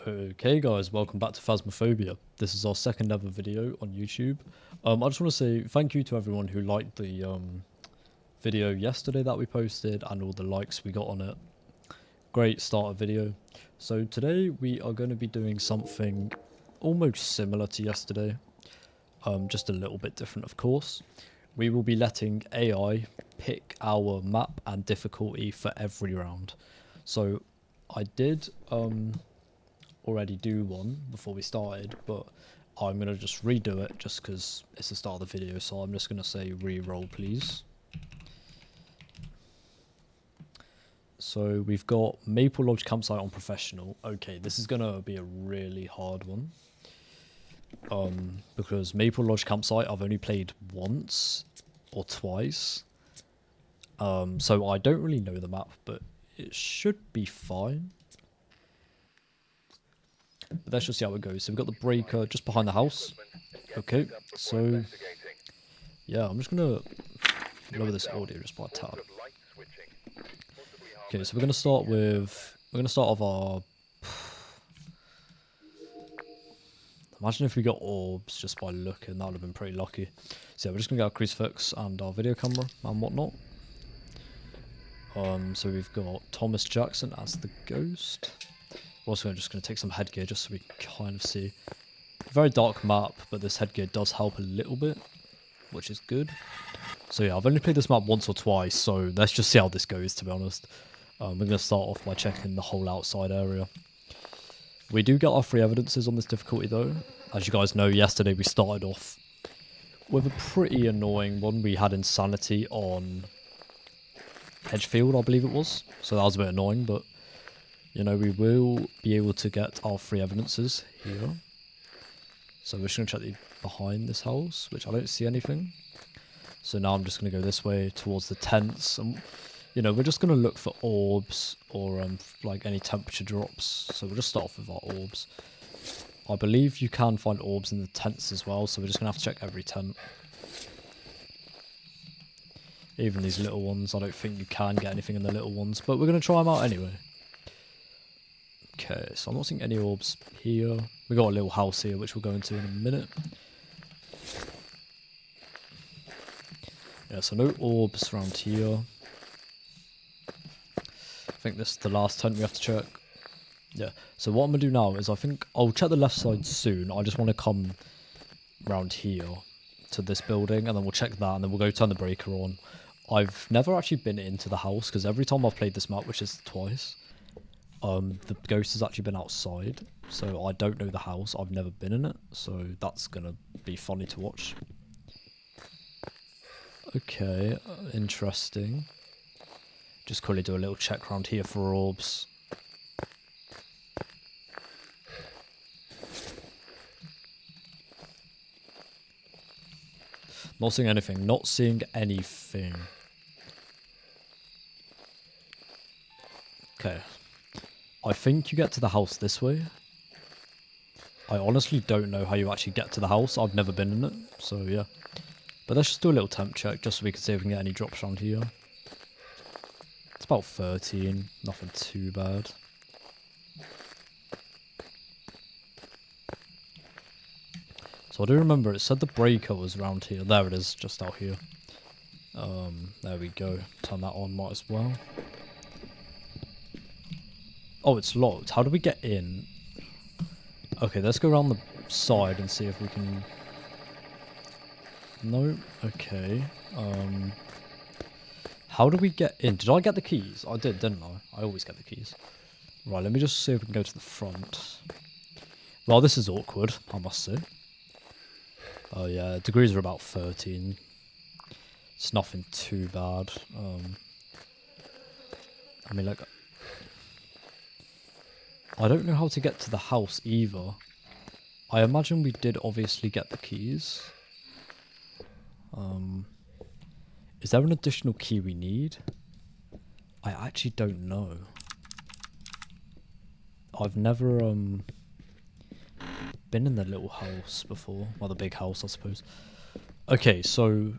Okay guys, welcome back to Phasmaphobia. This is our second ever video on YouTube. I just want to say thank you to everyone who liked the video yesterday that we posted and all the likes we got on it. Great starter video. So today we are going to be doing something almost similar to yesterday, just a little bit different of course. We will be letting AI pick our map and difficulty for every round. So I did already do one before we started, but I'm going to just redo it just because it's the start of the video, so I'm just going to say re-roll please. So we've got Maple Lodge Campsite on Professional. Okay, this is going to be a really hard one. Because Maple Lodge Campsite I've only played once or twice. So I don't really know the map, but it should be fine. But let's just see how it goes. So we've got the breaker just behind the house. Okay, so yeah, I'm just gonna lower this audio just by a tad. Okay, so we're gonna start off our. Imagine if we got orbs just by looking, that would have been pretty lucky. So yeah, we're just gonna get our crucifix and our video camera and whatnot. So we've got Thomas Jackson as the ghost. We're also just gonna take some headgear just so we can kind of see. Very dark map, but this headgear does help a little bit, which is good. So yeah, I've only played this map once or twice, so let's just see how this goes, to be honest. We're going to start off by checking the whole outside area. We do get our free evidences on this difficulty though. As you guys know, yesterday we started off with a pretty annoying one. We had Insanity on Edgefield, I believe it was. So that was a bit annoying, but you know, we will be able to get our free evidences here. So we're just going to check the behind this house, which I don't see anything. So now I'm just going to go this way towards the tents. And, you know, we're just going to look for orbs or like any temperature drops. So we'll just start off with our orbs. I believe you can find orbs in the tents as well. So we're just going to have to check every tent. Even these little ones, I don't think you can get anything in the little ones. But we're going to try them out anyway. Okay, so I'm not seeing any orbs here. We got a little house here, which we'll go into in a minute. Yeah, so no orbs around here. I think this is the last tent we have to check. Yeah, so what I'm going to do now is I think I'll check the left side soon. I just want to come round here to this building, and then we'll check that, and then we'll go turn the breaker on. I've never actually been into the house, because every time I've played this map, which is twice, the ghost has actually been outside. So I don't know the house. I've never been in it, so that's going to be funny to watch. Okay, interesting. Just quickly do a little check around here for orbs. Not seeing anything. Not seeing anything. Okay. I think you get to the house this way. I honestly don't know how you actually get to the house. I've never been in it, so yeah. But let's just do a little temp check, just so we can see if we can get any drops around here. It's about 13, nothing too bad. So I do remember it said the breaker was around here. There it is, just out here. There we go. Turn that on, might as well. Oh, it's locked. How do we get in? Okay, let's go around the side and see if we can... No, okay. How do we get in? Did I get the keys? I did, didn't I? I always get the keys. Right, let me just see if we can go to the front. Well, this is awkward, I must say. Oh yeah, degrees are about 13. It's nothing too bad. I mean, like... I don't know how to get to the house either. I imagine we did obviously get the keys. Is there an additional key we need? I actually don't know. I've never been in the little house before. Well, the big house, I suppose. Okay, so...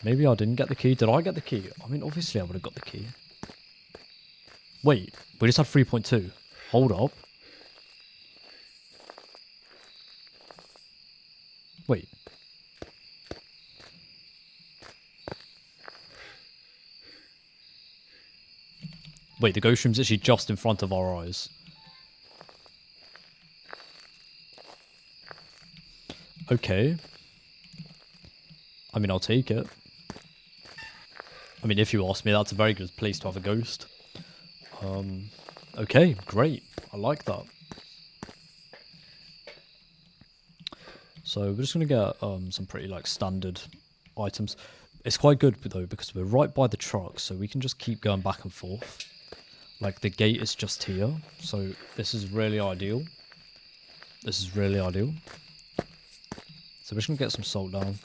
Maybe I didn't get the key. Did I get the key? I mean, obviously I would have got the key. Wait, we just had 3.2. Hold up. Wait. Wait, the ghost room's actually just in front of our eyes. Okay. I mean, I'll take it. I mean, if you ask me, that's a very good place to have a ghost. Okay, great. I like that. So we're just going to get some pretty, like, standard items. It's quite good, though, because we're right by the truck, so we can just keep going back and forth. Like, the gate is just here, so this is really ideal. This is really ideal. So we're just going to get some salt down.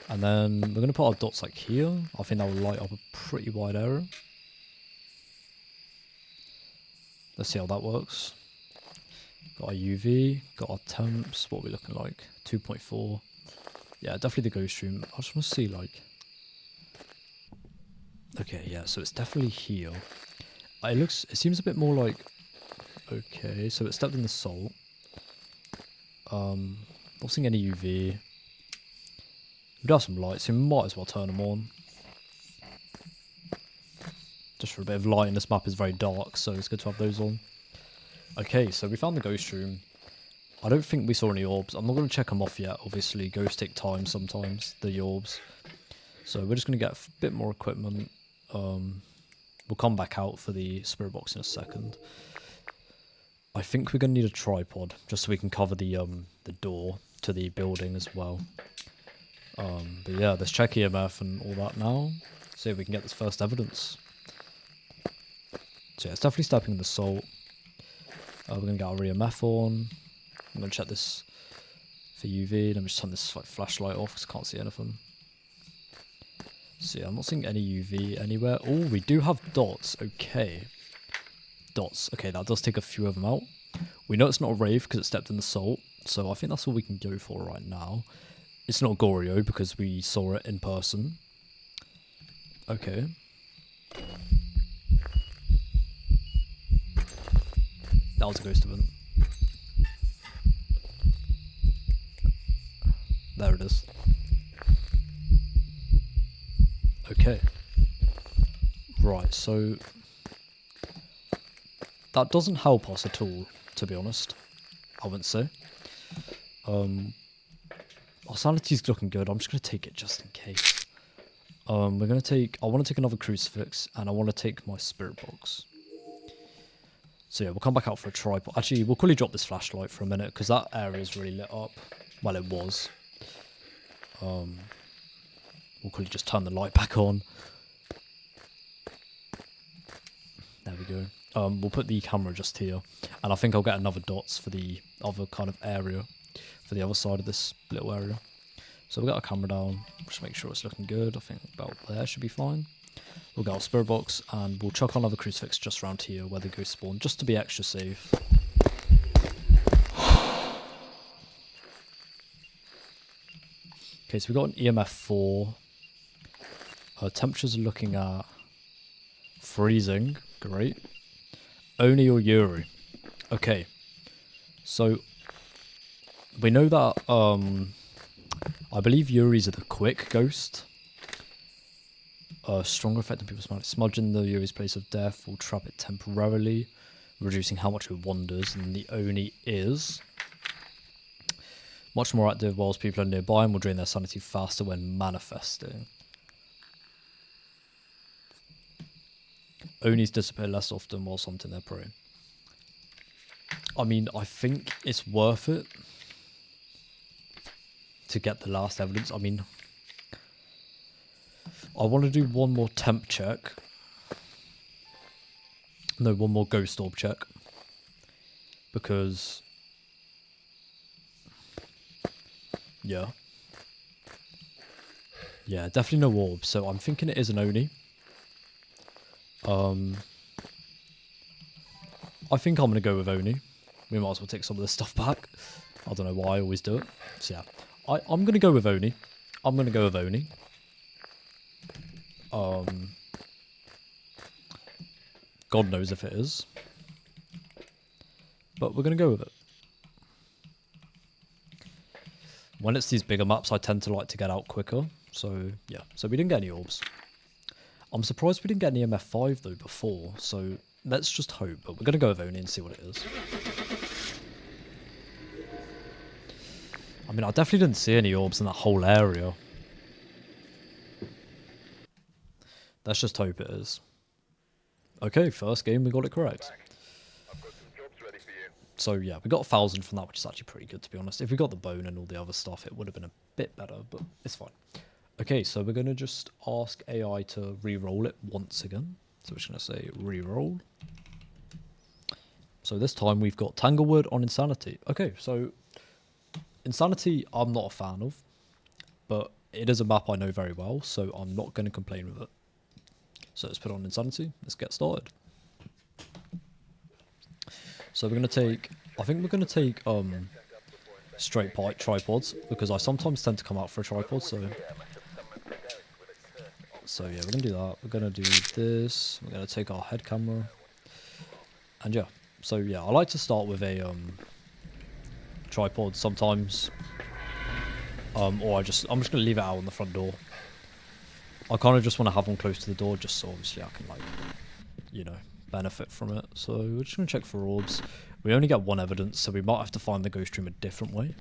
And then we're going to put our dots, like, here. I think that will light up a pretty wide area. Let's see how that works. Got our UV, got our temps. What are we looking like? 2.4. Yeah, definitely the ghost room. I just want to see, like... Okay, yeah, so it's definitely here. It seems a bit more like... Okay, so it's stepped in the salt. Not seeing any UV. We do have some lights, so we might as well turn them on. Just for a bit of light, and this map is very dark, so it's good to have those on. Okay, so we found the ghost room. I don't think we saw any orbs. I'm not going to check them off yet, obviously. Ghosts take time sometimes, the orbs. So we're just going to get a bit more equipment. We'll come back out for the spirit box in a second. I think we're going to need a tripod, just so we can cover the door to the building as well. But yeah, let's check EMF and all that now. See if we can get this first evidence. So yeah, it's definitely stepping in the salt. We're going to get our EMF on. I'm going to check this for UV. Let me just turn this like flashlight off because I can't see anything. So yeah, I'm not seeing any UV anywhere. Oh, we do have dots. Okay. Dots. Okay, that does take a few of them out. We know it's not a rave because it stepped in the salt. So I think that's all we can go for right now. It's not Goryo because we saw it in person. Okay. That was a ghost event. There it is. Okay. Right, so... that doesn't help us at all, to be honest. I wouldn't say. Our sanity's looking good. I'm just going to take it just in case. We're going to take... I want to take another crucifix, and I want to take my spirit box. So yeah, we'll come back out for a tripod. Actually, we'll quickly drop this flashlight for a minute, because that area is really lit up. Well, it was. We'll quickly just turn the light back on. There we go. We'll put the camera just here. And I think I'll get another dots for the other kind of area. For the other side of this little area. So we'll get our camera down. Just make sure it's looking good. I think about there should be fine. We'll get our spirit box. And we'll chuck on another crucifix just around here where the ghosts spawn. Just to be extra safe. Okay, so we've got an EMF 4. Temperatures are looking at freezing. Great. Oni or Yuri. Okay. So we know that I believe Yuri's are the quick ghost. Stronger effect on people's minds. Smudging the Yuri's place of death will trap it temporarily, reducing how much it wanders, and the Oni is much more active whilst people are nearby and will drain their sanity faster when manifesting. Onis disappear less often whilst hunting their prey. I mean, I think it's worth it to get the last evidence. I mean, I want to do one more temp check. No, one more ghost orb check. Because... yeah. Yeah, definitely no orbs. So I'm thinking it is an Oni. I think I'm going to go with Oni. We might as well take some of this stuff back. I don't know why I always do it. So yeah, I'm going to go with Oni. I'm going to go with Oni. God knows if it is. But we're going to go with it. When it's these bigger maps, I tend to like to get out quicker. So, yeah. So we didn't get any orbs. I'm surprised we didn't get any MF5 though before. So, let's just hope. But we're going to go with Oni and see what it is. I mean, I definitely didn't see any orbs in that whole area. Let's just hope it is. Okay, first game we got it correct. So yeah, we got 1,000 from that, which is actually pretty good to be honest. If we got the bone and all the other stuff, it would have been a bit better, but it's fine. Okay, so we're going to just ask AI to re-roll it once again. So we're just going to say re-roll. So this time we've got Tanglewood on Insanity. Okay, so Insanity I'm not a fan of, but it is a map I know very well, so I'm not going to complain with it. So let's put on Insanity. Let's get started. So we're going to take, I think we're going to take straight pipe tripods, because I sometimes tend to come out for a tripod, so yeah, we're going to do that. We're going to do this. We're going to take our head camera. And yeah, so yeah, I like to start with a tripod sometimes. Or I'm just going to leave it out on the front door. I kind of just want to have one close to the door, just so obviously I can, like, you know, benefit from it. So we're just going to check for orbs. We only get one evidence, so we might have to find the ghost room a different way.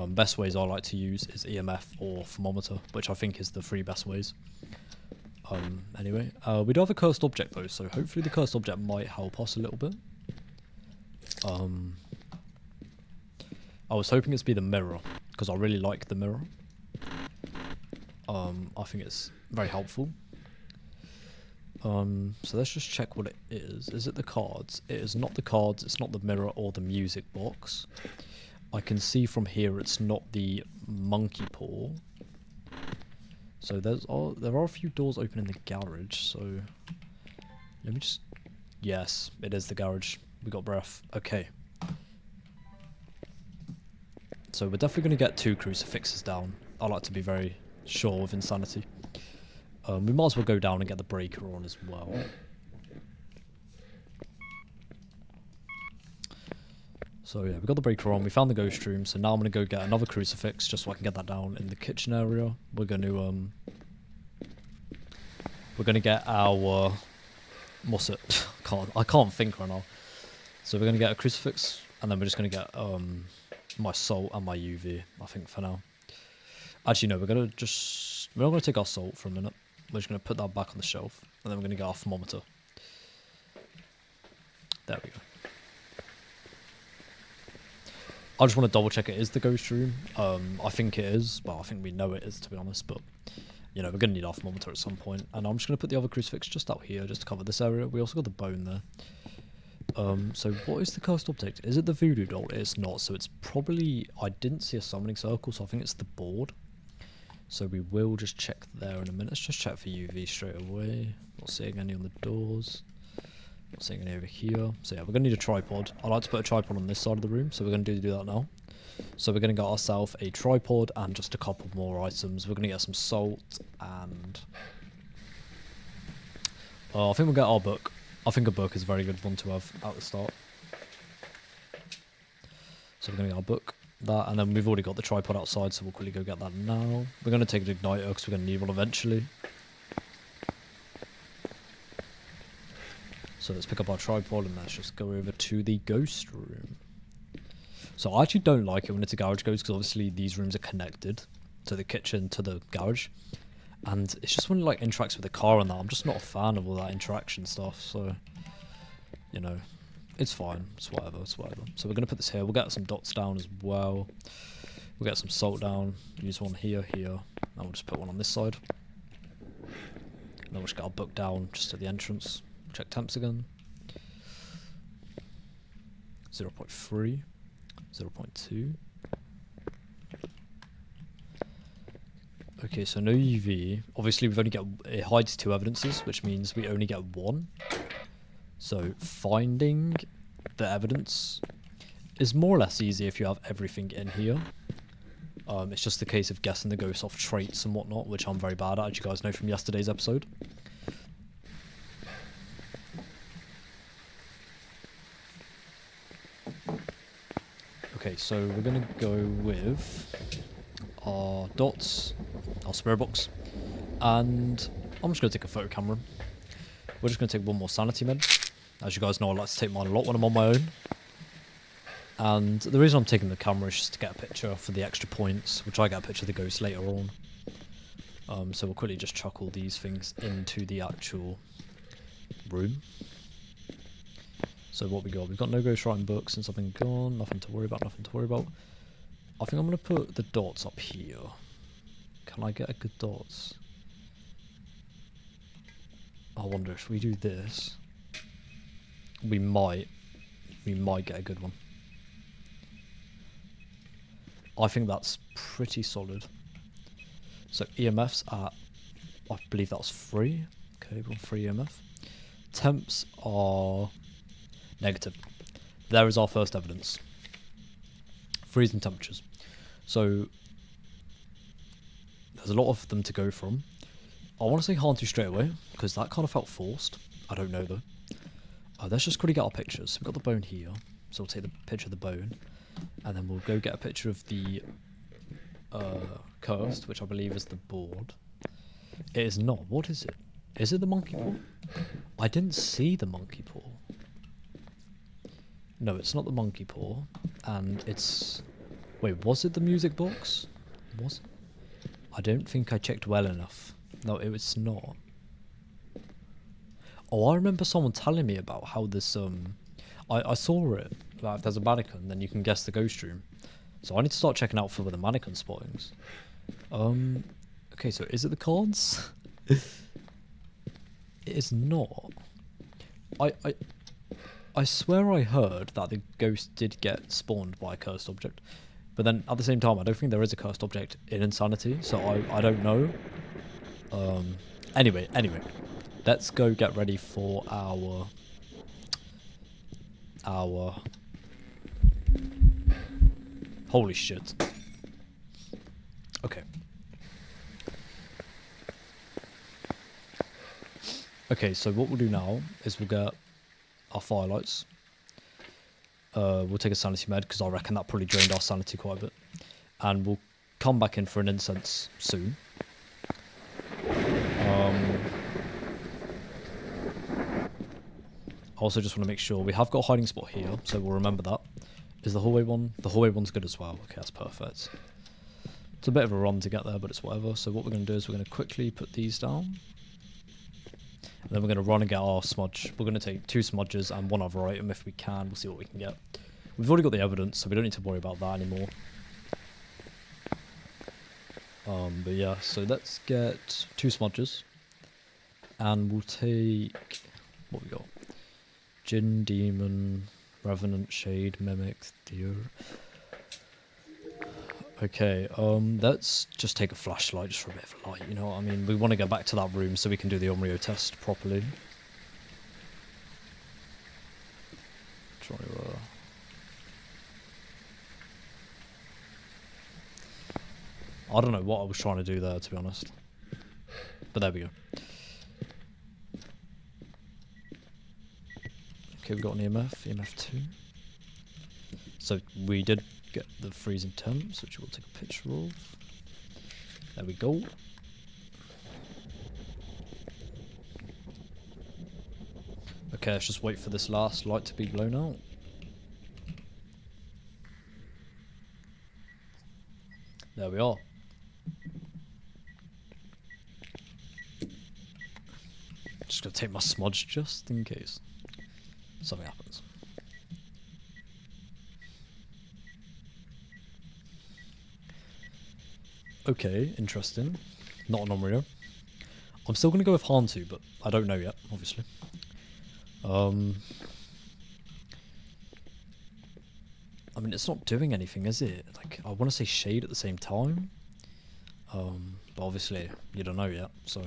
Best ways I like to use is EMF or thermometer, which I think is the three best ways. Anyway, we do have a cursed object though, so hopefully the cursed object might help us a little bit. I was hoping it's be the mirror, because I really like the mirror. I think it's very helpful. So let's just check what it is. Is it the cards? It is not the cards, it's not the mirror or the music box. I can see from here it's not the monkey paw. So there are a few doors open in the garage, so let me just... Yes, it is the garage. We got breath. Okay. So we're definitely going to get 2 crucifixes down. I like to be very sure of Insanity. We might as well go down and get the breaker on as well. So yeah, we got the breaker on, we found the ghost room, so now I'm going to go get another crucifix just so I can get that down in the kitchen area. We're going to get our... what's it? I can't think right now. So we're going to get a crucifix, and then we're just going to get my salt and my UV, I think, for now. Actually, no, we're not going to take our salt for a minute. We're just going to put that back on the shelf, and then we're going to get our thermometer. There we go. I just want to double check it is the ghost room. I think it is. Well, I think we know it is, to be honest, but, you know, we're going to need our thermometer at some point. And I'm just going to put the other crucifix just out here, just to cover this area. We also got the bone there. So what is the cursed object? Is it the voodoo doll? It's not, so it's probably... I didn't see a summoning circle, so I think it's the board. So we will just check there in a minute. Let's just check for UV straight away. Not seeing any on the doors. Not seeing any over here. So yeah, we're going to need a tripod. I like to put a tripod on this side of the room, so we're going to do that now. So we're going to get ourselves a tripod and just a couple more items. We're going to get some salt and... I think we'll get our book. I think a book is a very good one to have at the start. So we're going to get our book. That, and then we've already got the tripod outside, so we'll quickly go get that now. We're going to take an igniter because we're going to need one eventually. So let's pick up our tripod and let's just go over to the ghost room. So I actually don't like it when it's a garage ghost, because obviously these rooms are connected to the kitchen, to the garage. And it's just when it like interacts with the car and that, I'm just not a fan of all that interaction stuff, so, you know. It's fine. It's whatever. It's whatever. So we're going to put this here. We'll get some dots down as well. We'll get some salt down. Use one here, here. And we'll just put one on this side. And then we'll just get our book down just at the entrance. Check temps again. 0.3. 0.2. Okay, so no UV. Obviously, we've only got... It hides 2 evidences, which means we only get 1. So finding the evidence is more or less easy if you have everything in here. It's just the case of guessing the ghosts off traits and whatnot, which I'm very bad at, as you guys know from yesterday's episode. Okay, so we're gonna go with our dots, our spirit box, and I'm just gonna take a photo camera. We're just gonna take one more sanity med. As you guys know, I like to take mine a lot when I'm on my own. And the reason I'm taking the camera is just to get a picture for the extra points, which I get a picture of the ghost later on. So we'll quickly just chuck all these things into the actual room. So what we got? We've got no ghostwriting books since I've been gone. Nothing to worry about, nothing to worry about. I think I'm going to put the dots up here. Can I get a good dots? I wonder if we do this, we might get a good one. I think that's pretty solid. So EMFs at, I believe that's 3. Okay, we're on 3 EMF. Temps are negative. There is our first evidence. Freezing temperatures. So there's a lot of them to go from. I want to say Hantu straight away, because that kind of felt forced. I don't know though. Let's just quickly get our pictures. We've got the bone here, so we'll take the picture of the bone, and then we'll go get a picture of the cursed, which I believe is the board. It is not. What is it? Is it the monkey paw? I didn't see the monkey paw. No, it's not the monkey paw, and it's... Wait, was it the music box? Was it? I don't think I checked well enough. No, it was not. Oh, I remember someone telling me about how this, I saw it, like if there's a mannequin, then you can guess the ghost room. So I need to start checking out for the mannequin spottings. Okay, so is it the cards? It is not. I swear I heard that the ghost did get spawned by a cursed object. But then, at the same time, I don't think there is a cursed object in Insanity, so I don't know. Anyway. Let's go get ready for our... Holy shit. Okay. Okay, so what we'll do now is we'll get our firelights. We'll take a sanity med, because I reckon that probably drained our sanity quite a bit. And we'll come back in for an incense soon. I also just want to make sure we have got a hiding spot here, so we'll remember that. Is the hallway one? The hallway one's good as well. Okay, that's perfect. It's a bit of a run to get there, but it's whatever. So what we're going to do is we're going to quickly put these down. And then we're going to run and get our smudge. We're going to take 2 smudges and 1 other item if we can. We'll see what we can get. We've already got the evidence, so we don't need to worry about that anymore. But yeah, so let's get 2 smudges. And we'll take... What we got? Jinn, Demon, Revenant, Shade, Mimic, Deer. Okay, let's just take a flashlight just for a bit of light, you know what I mean? We want to go back to that room so we can do the Omrio test properly. Try to, I don't know what I was trying to do there, to be honest. But there we go. Okay, we've got an EMF 2. So we did get the freezing temps, which we'll take a picture of. There we go. Okay, let's just wait for this last light to be blown out. There we are. Just gonna take my smudge just in case something happens. Okay, interesting. Not an Omrio. I'm still going to go with Hantu, but I don't know yet, obviously. I mean, it's not doing anything, is it? Like, I want to say Shade at the same time. But obviously, you don't know yet, so...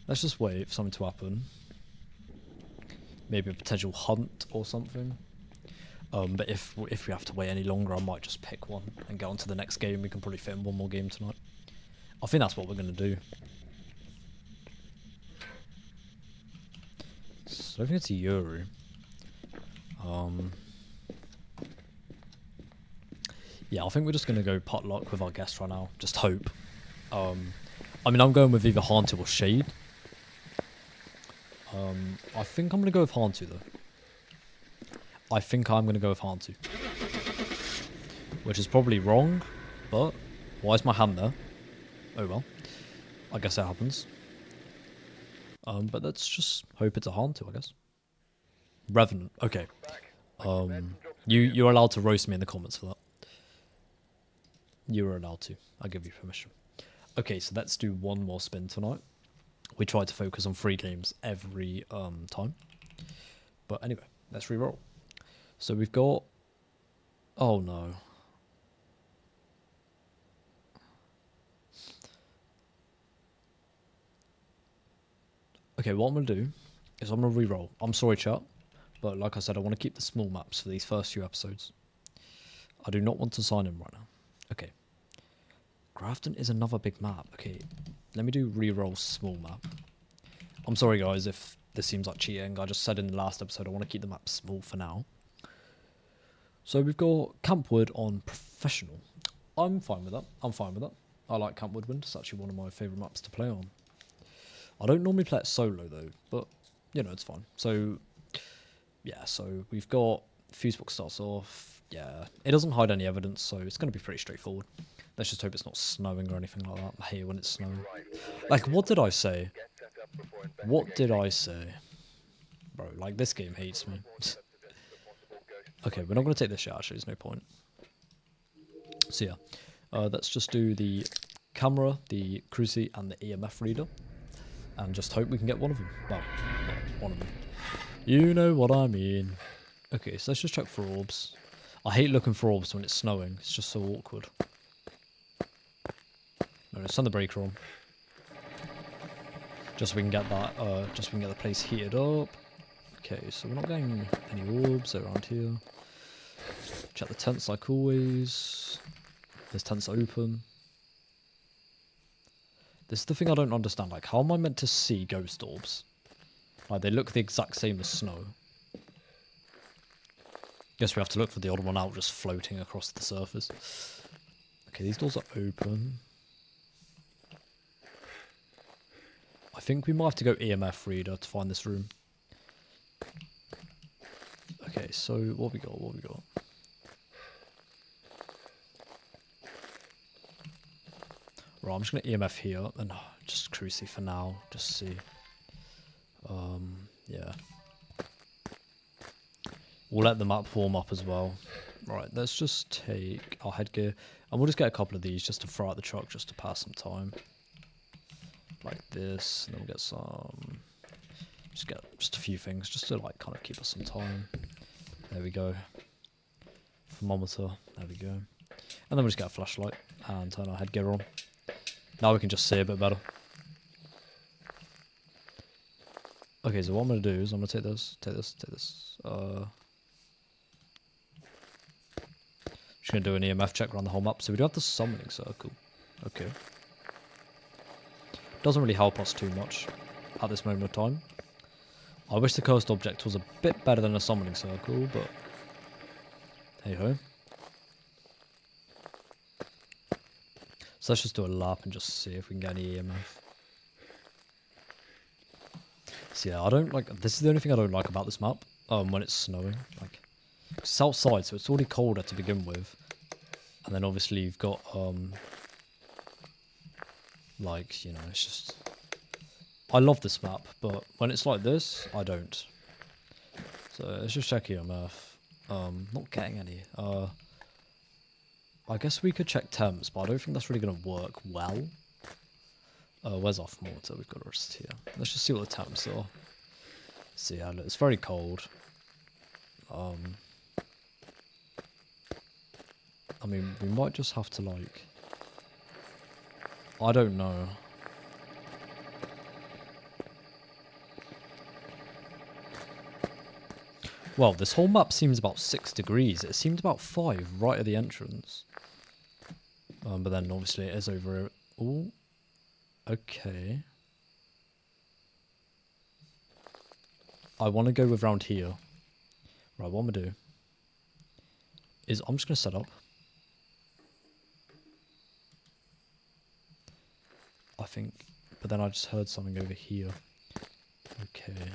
Let's just wait for something to happen. Maybe a potential hunt or something. But if we have to wait any longer, I might just pick one and get on to the next game. We can probably fit in one more game tonight. I think that's what we're going to do. So I think it's a Yuri. Yeah, I think we're just going to go potluck with our guest right now. Just hope. I mean, I'm going with either Hantu or Shade. I think I'm going to go with Hantu, though. I think I'm going to go with Hantu. Which is probably wrong, but why is my hand there? Oh well. I guess it happens. But let's just hope it's a Hantu, I guess. Revenant, okay. You're allowed to roast me in the comments for that. You are allowed to. I give you permission. Okay, so let's do one more spin tonight. We try to focus on 3 games every time. But anyway, let's re-roll. So we've got... Oh no. Okay, what I'm going to do is I'm going to re-roll. I'm sorry, chat. But like I said, I want to keep the small maps for these first few episodes. I do not want to sign in right now. Okay. Grafton is another big map. Okay, let me do re-roll small map. I'm sorry guys if this seems like cheating. I just said in the last episode I want to keep the map small for now. So we've got Campwood on professional. I'm fine with that. I like Camp Woodwind. It's actually one of my favourite maps to play on. I don't normally play it solo though, but you know, it's fine. So yeah, so we've got Fusebox starts off. Yeah, it doesn't hide any evidence, so it's going to be pretty straightforward. Let's just hope it's not snowing or anything like that. I hate when it's snowing. Like, what did I say? What did I say? Bro, like, this game hates me. Okay, we're not going to take this shot, actually. There's no point. So, yeah. Let's just do the camera, the cruci, and the EMF reader. And just hope we can get one of them. Well, not one of them. You know what I mean. Okay, so let's just check for orbs. I hate looking for orbs when it's snowing. It's just so awkward. No, let's turn the breaker on. Just so we can get that, just so we can get the place heated up. Okay, so we're not getting any orbs around here. Check the tents like always. There's tents open. This is the thing I don't understand. Like, how am I meant to see ghost orbs? Like, they look the exact same as snow. Guess we have to look for the odd one out just floating across the surface. Okay, these doors are open. I think we might have to go EMF reader to find this room. Okay, so what we got? Right, I'm just going to EMF here and just cruci for now. Just see. Yeah. We'll let the map warm up as well. Right, let's just take our headgear and we'll just get a couple of these just to throw out the truck just to pass some time. Like this, and then we'll get some... Just get just a few things just to like kind of keep us some time. There we go. Thermometer, there we go. And then we'll just get a flashlight and turn our headgear on. Now we can just see a bit better. Okay, so what I'm going to do is I'm going to take this. Just going to do an EMF check around the whole map. So we do have the summoning circle. Okay. Doesn't really help us too much at this moment of time. I wish the cursed object was a bit better than a summoning circle, but hey ho. So let's just do a lap and just see if we can get any EMF. So yeah, I don't like, this is the only thing I don't like about this map, when it's snowing. Like, it's outside, so it's already colder to begin with. And then obviously you've got, like, you know, it's just... I love this map, but when it's like this, I don't. So let's just check EMF. Not getting any. I guess we could check temps, but I don't think that's really going to work well. Where's our thermometer? We've got a rest here. Let's just see what the temps are. So yeah, look, it's very cold. I mean, we might just have to like... I don't know. Well, this whole map seems about 6 degrees. It seemed about 5 right at the entrance. But then obviously it is over... Ooh. Okay. I want to go with round here. Right, what I'm going to do is I'm just going to set up. I think. But then I just heard something over here. Okay.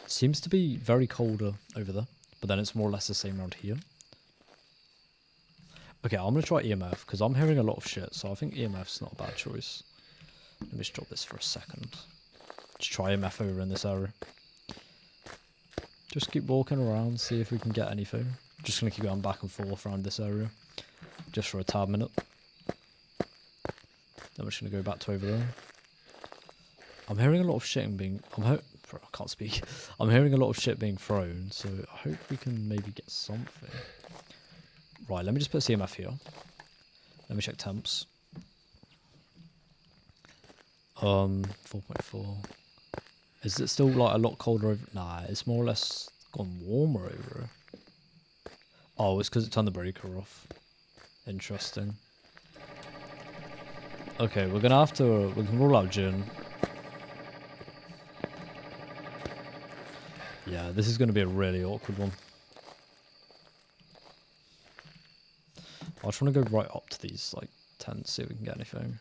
Seems to be very colder over there. But then it's more or less the same around here. Okay, I'm going to try EMF, because I'm hearing a lot of shit, so I think EMF's not a bad choice. Let me just drop this for a second. Just try EMF over in this area. Just keep walking around, see if we can get anything. Just going to keep going back and forth around this area. Just for a tad minute. Then we're just going to go back to over there. I'm hearing a lot of shit being... I can't speak. I'm hearing a lot of shit being thrown, so I hope we can maybe get something. Right, let me just put CMF here. Let me check temps. 4.4. Is it still like a lot colder over? Nah, it's more or less gone warmer over. Oh, it's because it turned the breaker off. Interesting. Okay, we're gonna have to. We can rule out Jin. Yeah, this is gonna be a really awkward one. I just want to go right up to these like tents, see if we can get anything.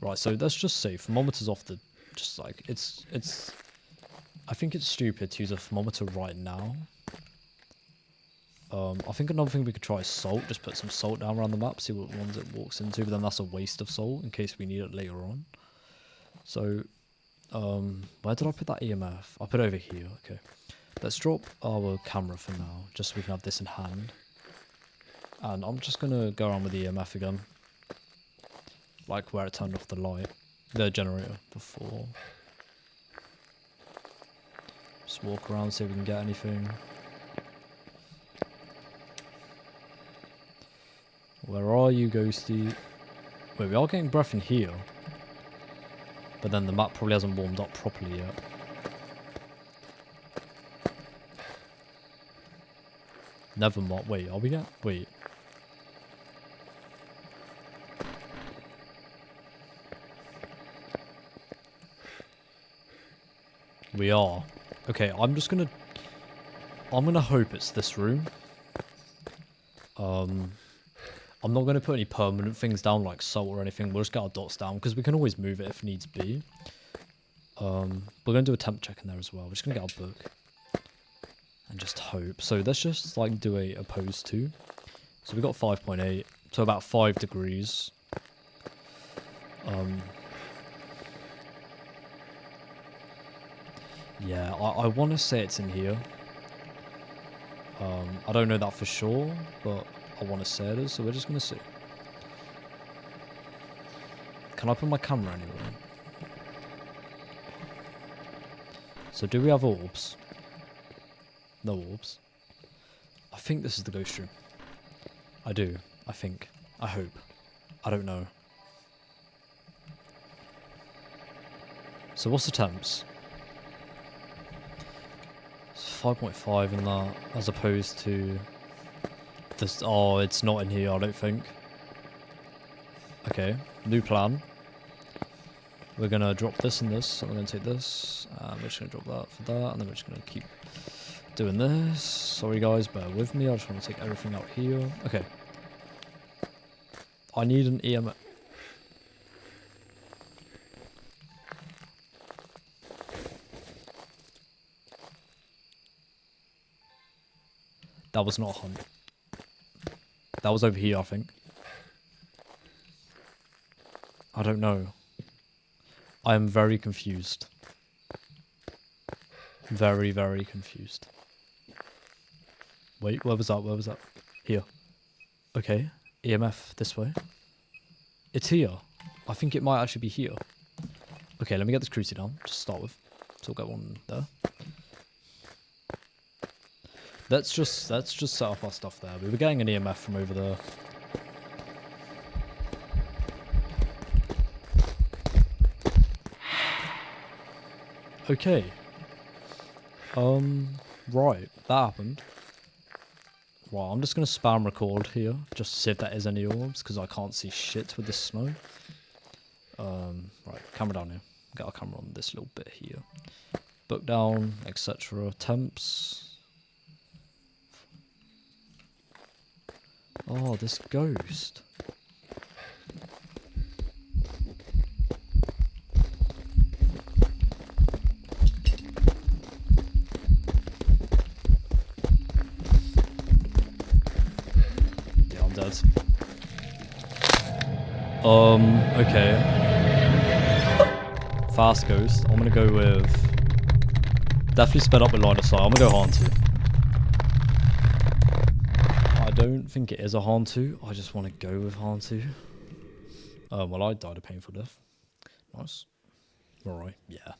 Right, so let's just say thermometer's off the. Just like it's. I think it's stupid to use a thermometer right now. I think another thing we could try is salt. Just put some salt down around the map, see what ones it walks into. But then that's a waste of salt in case we need it later on. So, where did I put that EMF? I put it over here. Okay, let's drop our camera for now, just so we can have this in hand. And I'm just gonna go around with the EMF again, like where it turned off the light, the generator before. Just walk around, see if we can get anything. Where are you, Ghosty? Wait, we are getting breath in here. But then the map probably hasn't warmed up properly yet. Never mind. Wait, are we getting... Wait. We are. Okay, I'm gonna hope it's this room. I'm not gonna put any permanent things down like salt or anything. We'll just get our dots down because we can always move it if needs be. We're gonna do a temp check in there as well. We're just gonna get our book and just hope. So let's just like do a opposed to. So we got 5.8, so about 5 degrees. Yeah, I want to say it's in here. I don't know that for sure, but I want to say it is, so we're just going to see. Can I put my camera anywhere? So do we have orbs? No orbs. I think this is the ghost room. I do. I think. I hope. I don't know. So what's the temps? 5.5 in that, as opposed to this. Oh, it's not in here, I don't think. Okay, new plan. We're gonna drop this and this, and we're gonna take this, and we're just gonna drop that for that, and then we're just gonna keep doing this. Sorry guys, bear with me, I just want to take everything out here. Okay. I need an EMF. That was not a hunt. That was over here, I think. I don't know. I am very confused. Very, very confused. Wait, where was that? Where was that? Here. Okay. EMF this way. It's here. I think it might actually be here. Okay, let me get this crucie down, just to start with. So we'll get one there. Let's just set up our stuff there. We were getting an EMF from over there. Okay. Right, that happened. Right, I'm just gonna spam record here, just to see if there is any orbs, because I can't see shit with this snow. Right, camera down here. Get our camera on this little bit here. Book down, etc. Temps. Oh, this ghost. Okay. Fast Ghost. I'm gonna go with... Definitely sped up with line of sight. I'm gonna go Hantu. I don't think it is a Hantu. I just want to go with Hantu. Well, I died a painful death. Nice. Alright, yeah.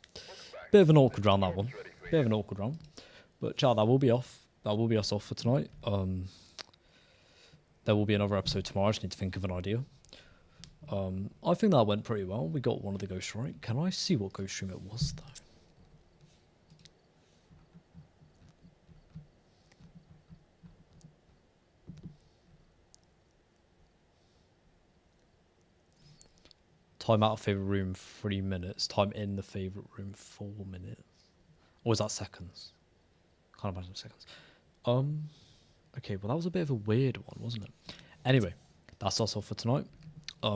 Bit of an awkward round, that one. Bit of an awkward round. But chat, that will be off. That will be us off for tonight. There will be another episode tomorrow. I just need to think of an idea. I think that went pretty well. We got one of the ghosts right. Can I see what ghost stream it was, though? Time out of favourite room, 3 minutes. Time in the favourite room, 4 minutes. Or was that seconds? Can't imagine seconds. Okay, well that was a bit of a weird one, wasn't it? Anyway, that's us all for tonight.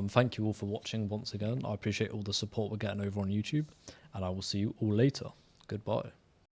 Thank you all for watching once again. I appreciate all the support we're getting over on YouTube. And I will see you all later. Goodbye.